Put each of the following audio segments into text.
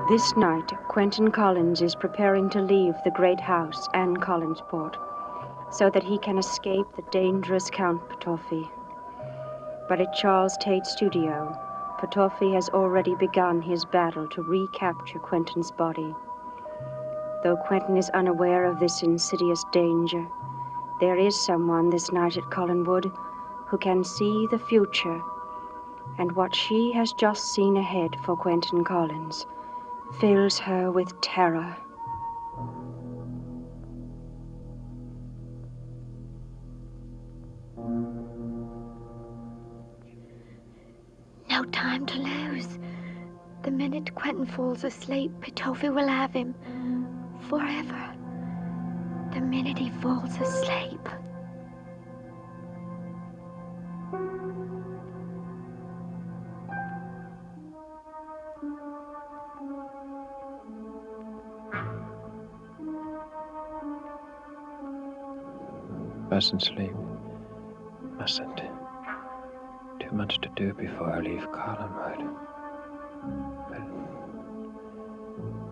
This night, Quentin Collins is preparing to leave the great house and Collinsport so that he can escape the dangerous Count Potoffi. But at Charles Tate's studio, Potoffi has already begun his battle to recapture Quentin's body. Though Quentin is unaware of this insidious danger, there is someone this night at Collinwood who can see the future, and what she has just seen ahead for Quentin Collins fills her with terror. No time to lose. The minute Quentin falls asleep, Potoffi will have him forever. The minute he falls asleep. Mustn't sleep. Mustn't. Too much to do before I leave Collinwood. But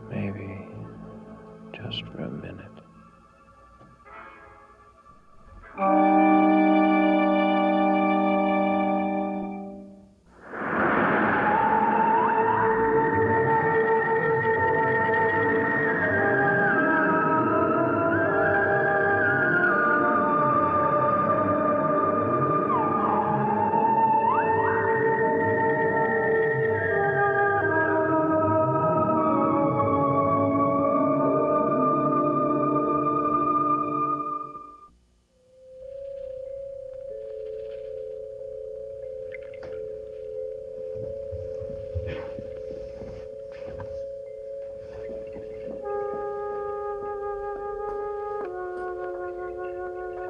maybe just for a minute.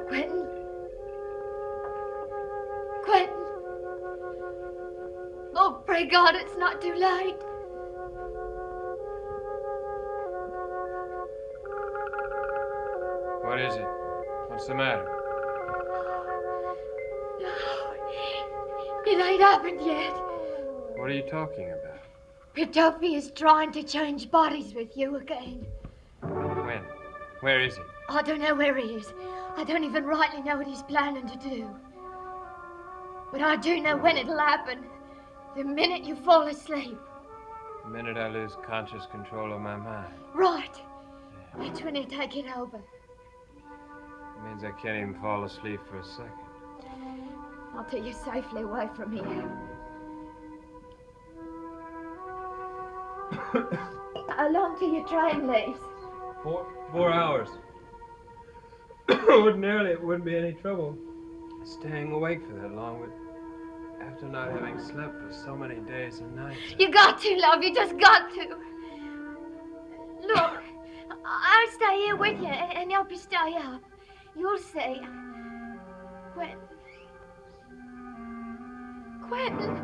Quentin? Quentin? Oh, pray God it's not too late. What is it? What's the matter? No, it ain't happened yet. What are you talking about? Potoffi is trying to change bodies with you again. When? Where is he? I don't know where he is. I don't even rightly know what he's planning to do. But I do know when it'll happen. The minute you fall asleep. The minute I lose conscious control of my mind. Right. That's when he'll take it over. It means I can't even fall asleep for a second. I'll take you safely away from here. How long till your train leaves? 4 hours. Ordinarily, it wouldn't be any trouble staying awake for that long, but after not having slept for so many days and nights. You got to, love. You just got to. Look, I'll stay here with you and help you stay up. You'll see. Quentin.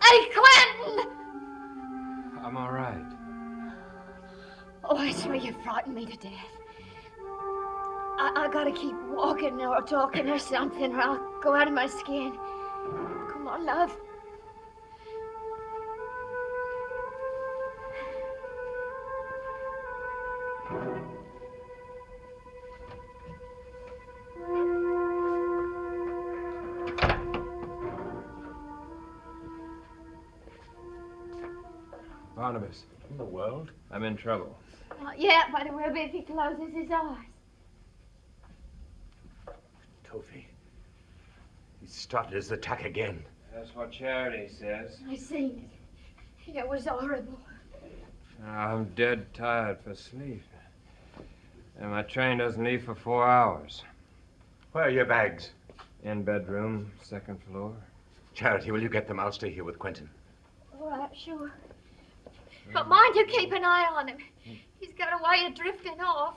Hey, Quentin! I'm all right. Oh, I swear you frightened me to death. I gotta keep walking or talking or something, or I'll go out of my skin. Come on, love. Barnabas. In the world? I'm in trouble. Not yet, but it will be if he closes his eyes. Potoffi. He started his attack again. That's what Charity says. I seen it. It was horrible. I'm dead tired for sleep. And my train doesn't leave for 4 hours. Where are your bags? In bedroom, 2nd floor. Charity, will you get them? I'll stay here with Quentin. All right, sure. But mind you keep an eye on him. He's got a way of drifting off.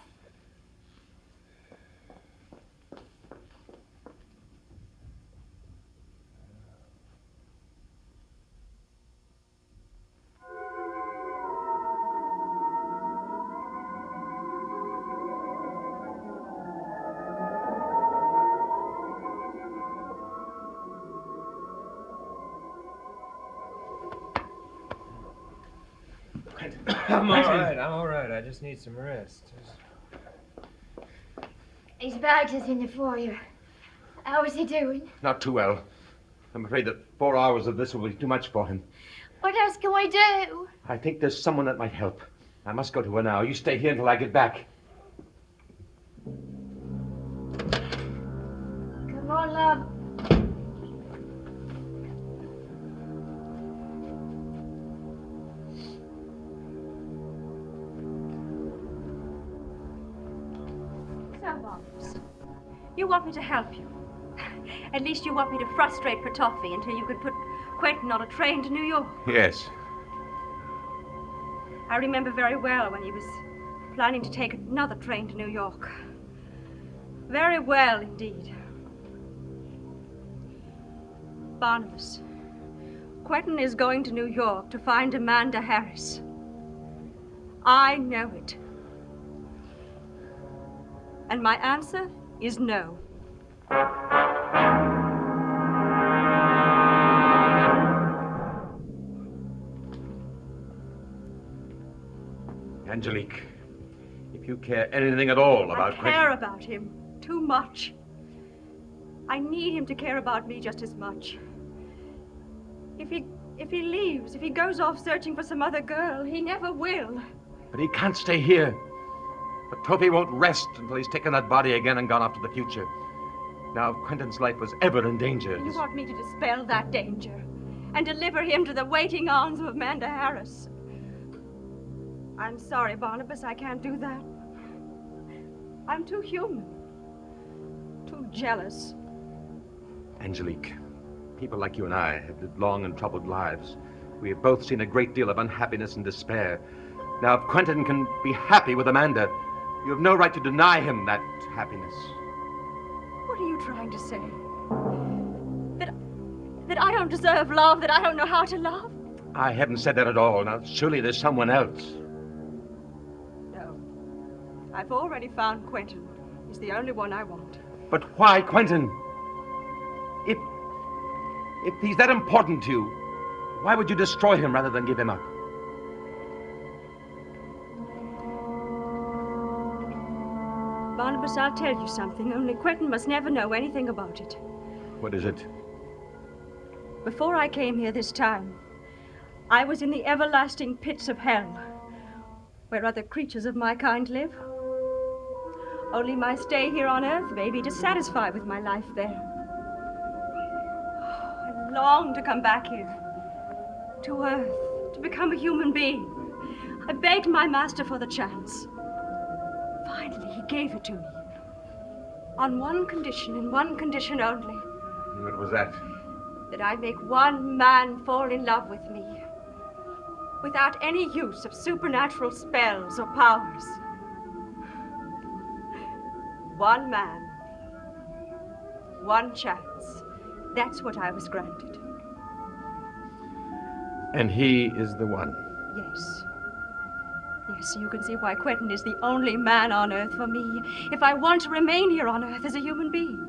minute. I'm all right. I just need some rest. His bags is in the foyer. How is he doing? Not too well. I'm afraid that 4 hours of this will be too much for him. What else can we do? I think there's someone that might help. I must go to her now. You stay here until I get back. Come on, love. You want me to help you. At least you want me to frustrate Petofi until you could put Quentin on a train to New York. Yes. I remember very well when he was planning to take another train to New York. Very well indeed. Barnabas, Quentin is going to New York to find Amanda Harris. I know it. And my answer is no. Angelique, if you care anything at all about I care about him too much. I need him to care about me just as much. If he leaves, if he goes off searching for some other girl, he never will. But he can't stay here. But Toby won't rest until he's taken that body again and gone off to the future. Now, if Quentin's life was ever in danger... You want me to dispel that danger and deliver him to the waiting arms of Amanda Harris. I'm sorry, Barnabas, I can't do that. I'm too human, too jealous. Angelique, people like you and I have lived long and troubled lives. We have both seen a great deal of unhappiness and despair. Now, if Quentin can be happy with Amanda, you have no right to deny him that happiness. What are you trying to say? That I don't deserve love, that I don't know how to love? I haven't said that at all. Now, surely there's someone else. No. I've already found Quentin. He's the only one I want. But why Quentin? If he's that important to you, why would you destroy him rather than give him up? Barnabas, I'll tell you something, only Quentin must never know anything about it. What is it? Before I came here this time, I was in the everlasting pits of hell, where other creatures of my kind live. Only my stay here on Earth may be dissatisfied with my life there. I long to come back here, to Earth, to become a human being. I begged my master for the chance. Finally, he gave it to me. On one condition, and one condition only. What was that? That I make one man fall in love with me, without any use of supernatural spells or powers. One man, one chance. That's what I was granted. And he is the one? Yes. Yes, you can see why Quentin is the only man on Earth for me, if I want to remain here on Earth as a human being.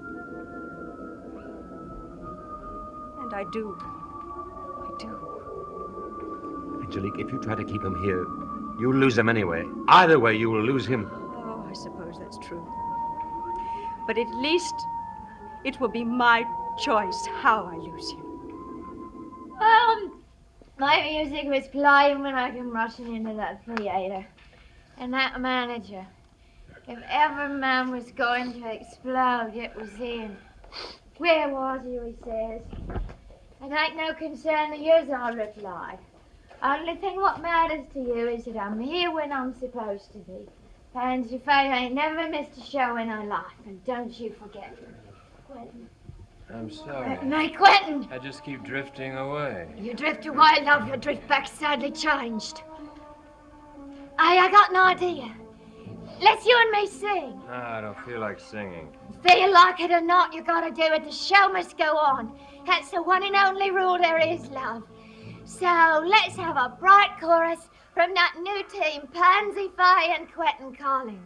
And I do. I do. Angelique, if you try to keep him here, you'll lose him anyway. Either way, you will lose him. Oh, I suppose that's true. But at least it will be my choice how I lose him. My music was playing when I came rushing into that theater. And that manager, if ever man was going to explode, it was him. Where was you, he says. It ain't no concern of yours, I replied. Only thing what matters to you is that I'm here when I'm supposed to be. Pansy Faye ain't never missed a show in her life, and don't you forget it. Quentin. I'm sorry. My Quentin! I just keep drifting away. You drift away, love, your drift back sadly changed. I got an idea. Let's you and me sing. No, I don't feel like singing. Feel like it or not, you gotta do it. The show must go on. That's the one and only rule there is, love. So let's have a bright chorus from that new team, Pansy Faye and Quentin Collins.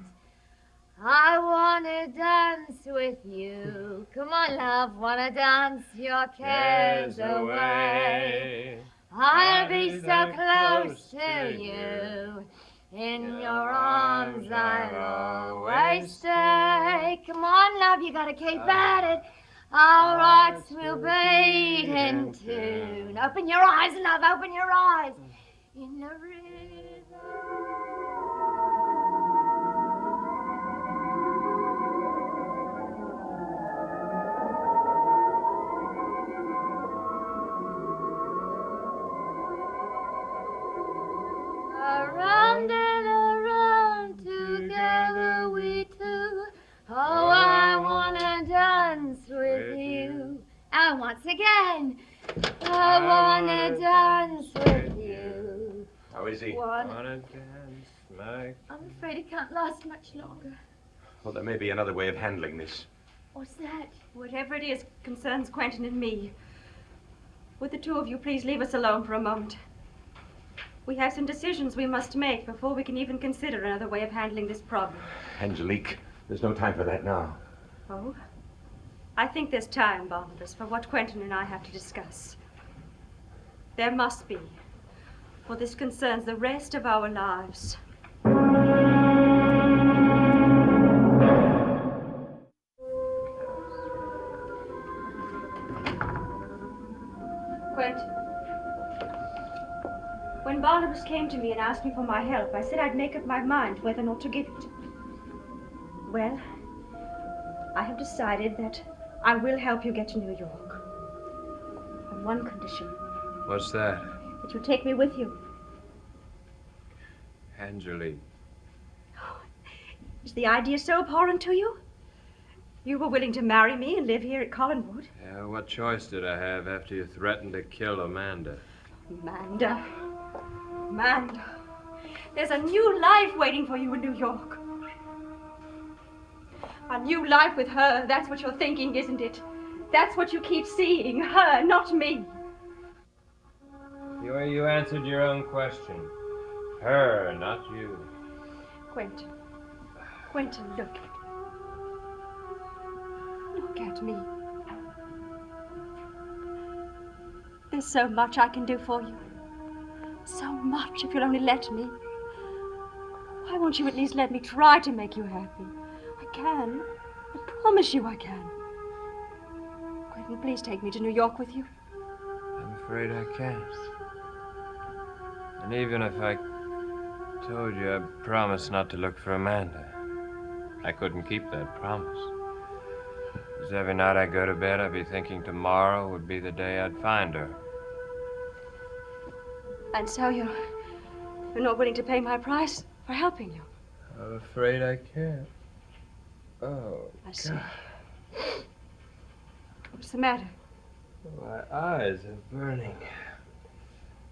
I wanna dance with you. Come on, love, wanna dance your cares away. I'll be so close to you. In your arms I'll always stay. Come on, love, you gotta keep at it. Our hearts will beat in tune. Open your eyes, love, open your eyes. In the river. Around and around together we two. Oh, I wanna dance with you. And once again, I wanna dance with you. How is he? Wanna dance, Mike? I'm afraid it can't last much longer. Well, there may be another way of handling this. What's that? Whatever it is concerns Quentin and me. Would the two of you please leave us alone for a moment? We have some decisions we must make before we can even consider another way of handling this problem. Angelique, there's no time for that now. Oh? I think there's time, Barnabas, for what Quentin and I have to discuss. There must be, for this concerns the rest of our lives. Quentin. When Barnabas came to me and asked me for my help, I said I'd make up my mind whether or not to give it. Well, I have decided that I will help you get to New York. On one condition. What's that? That you take me with you. Angelique. Is the idea so abhorrent to you? You were willing to marry me and live here at Collinwood? Yeah, what choice did I have after you threatened to kill Amanda? Amanda. Amanda. There's a new life waiting for you in New York. A new life with her. That's what you're thinking, isn't it? That's what you keep seeing. Her, not me. The way you answered your own question. Her, not you. Quentin. Quentin, look. Look at me. There's so much I can do for you. So much, if you'll only let me. Why won't you at least let me try to make you happy? I can. I promise you I can. Quentin, please take me to New York with you. I'm afraid I can't. And even if I told you I promised not to look for Amanda, I couldn't keep that promise. Because every night I go to bed, I'd be thinking tomorrow would be the day I'd find her. And so you're not willing to pay my price for helping you? I'm afraid I can't. Oh, I see. What's the matter? my eyes are burning.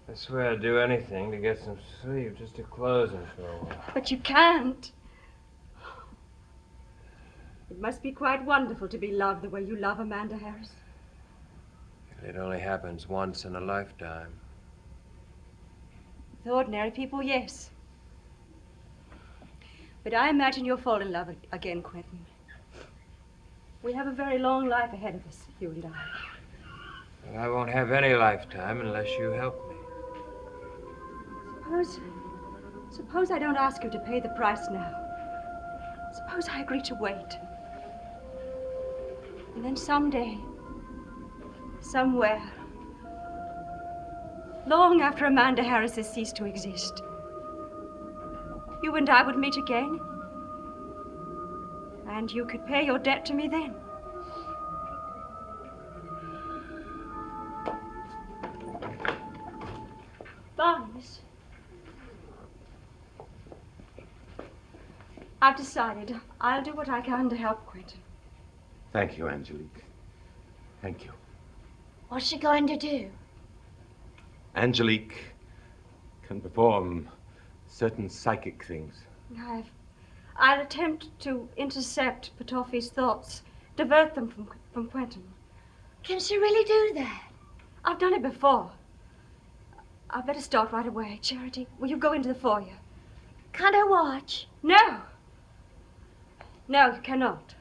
I swear I'd do anything to get some sleep, just to close them for a while. But you can't. It must be quite wonderful to be loved the way you love Amanda Harris. It only happens once in a lifetime. With ordinary people, yes. But I imagine you'll fall in love again, Quentin. We have a very long life ahead of us, you and I. Well, I won't have any lifetime unless you help me. Suppose I don't ask you to pay the price now. Suppose I agree to wait. And then someday, somewhere, long after Amanda Harris has ceased to exist, you and I would meet again. And you could pay your debt to me then. Barnes. I've decided I'll do what I can to help Quentin. Thank you, Angelique. Thank you. What's she going to do? Angelique can perform certain psychic things. I'll attempt to intercept Petofi's thoughts, divert them from Quentin. Can she really do that? I've done it before. I'd better start right away. Charity, will you go into the foyer? Can't I watch? No. No, you cannot.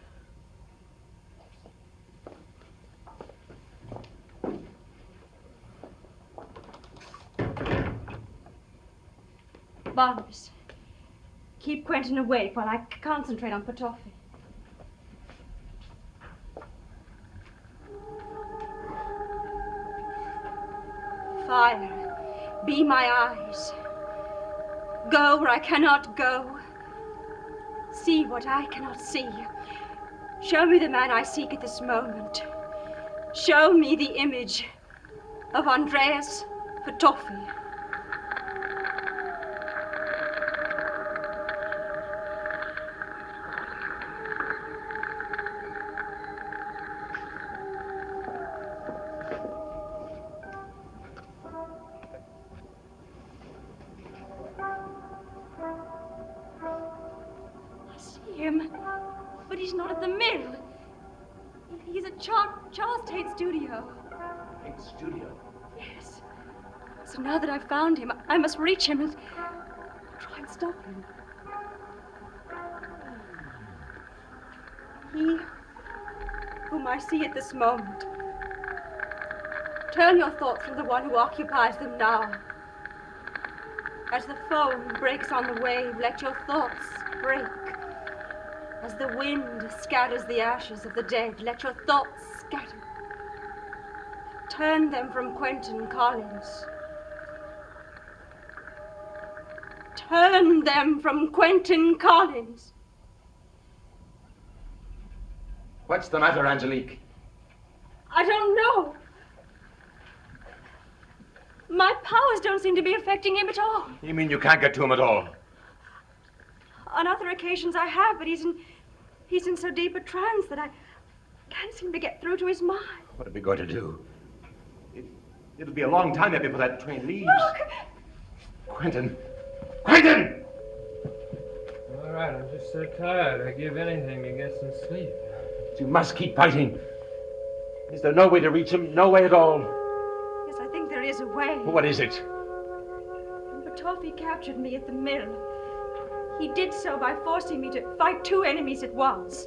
Barnabas, keep Quentin awake while I concentrate on Petofi. Fire, be my eyes. Go where I cannot go. See what I cannot see. Show me the man I seek at this moment. Show me the image of Andreas Petofi. But he's not at the mill. He's at Charles Tate's studio. Tate's studio? Yes. So now that I've found him, I must reach him and try and stop him. He whom I see at this moment. Turn your thoughts from the one who occupies them now. As the foam breaks on the wave, let your thoughts break. As the wind scatters the ashes of the dead, let your thoughts scatter. Turn them from Quentin Collins. Turn them from Quentin Collins. What's the matter, Angelique? I don't know. My powers don't seem to be affecting him at all. You mean you can't get to him at all? On other occasions I have, but he's in so deep a trance that I can't seem to get through to his mind. What are we going to do? It'll be a long time yet before that train leaves. Look! Quentin! Quentin! All right, I'm just so tired. I'd give anything to get some sleep. You must keep fighting. Is there no way to reach him? No way at all? Yes, I think there is a way. What is it? When Petofi captured me at the mill, he did so by forcing me to fight two enemies at once.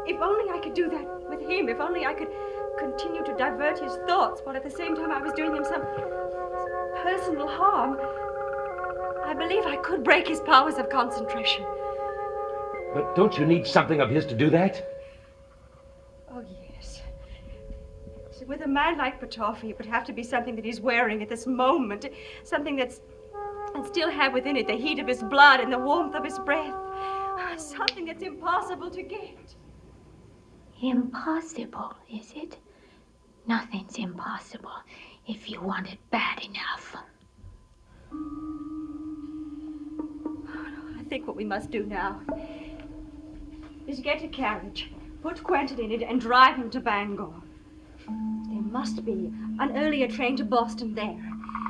If only I could do that with him, if only I could continue to divert his thoughts while at the same time I was doing him some personal harm, I believe I could break his powers of concentration. But don't you need something of his to do that? Oh, yes. So with a man like Petofi, it would have to be something that he's wearing at this moment, something and still have within it the heat of his blood and the warmth of his breath. Something that's impossible to get. Impossible, is it? Nothing's impossible if you want it bad enough. I think what we must do now is get a carriage, put Quentin in it, and drive him to Bangor. There must be an earlier train to Boston there.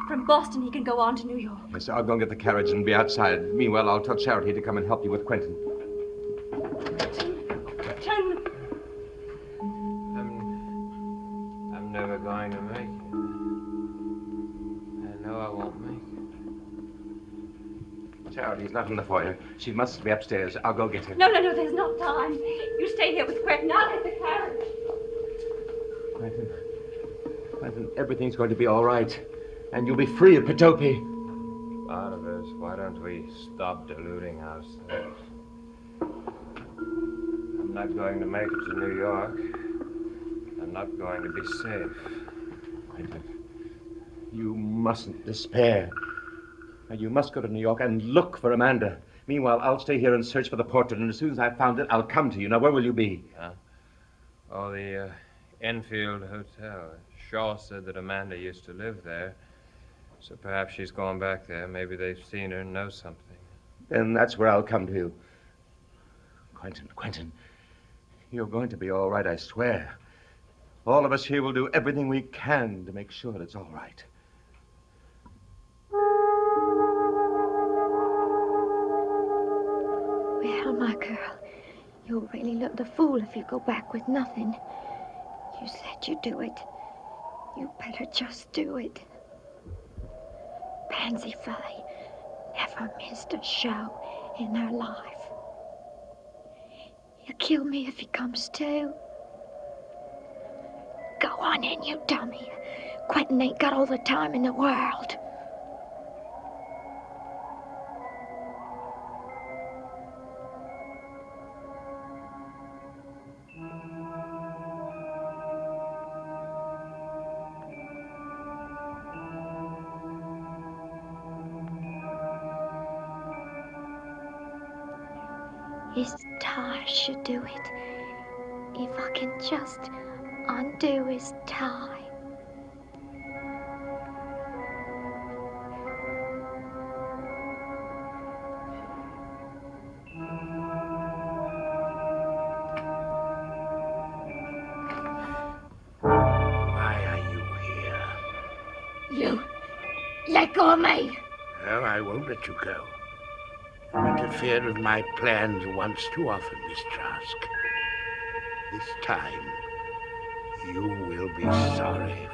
From Boston, he can go on to New York. Yes, I'll go and get the carriage and be outside. Meanwhile, I'll tell Charity to come and help you with Quentin. Quentin! I'm never going to make it. I know I won't make it. Charity's not in the foyer. She must be upstairs. I'll go get her. No, there's no time. You stay here with Quentin. I'll get the carriage. Quentin, everything's going to be all right. And you'll be free of Petofi. Barnabas, why don't we stop deluding ourselves? I'm not going to make it to New York. I'm not going to be safe. Quentin, you mustn't despair. Now, you must go to New York and look for Amanda. Meanwhile, I'll stay here and search for the portrait, and as soon as I've found it, I'll come to you. Now, where will you be? Oh, the Enfield Hotel. Shaw said that Amanda used to live there. So perhaps she's gone back there. Maybe they've seen her and know something. Then that's where I'll come to you. Quentin, you're going to be all right, I swear. All of us here will do everything we can to make sure it's all right. Well, my girl, you'll really look the fool if you go back with nothing. You said you'd do it. You better just do it. Pansy Faye never missed a show in her life. He'll kill me if he comes to. Go on in, you dummy. Quentin ain't got all the time in the world. His tie should do it. If I can just undo his tie. Why are you here? You let go of me. No, I won't let you go. You interfered with my plans once too often, Miss Trask. This time, you will be sorry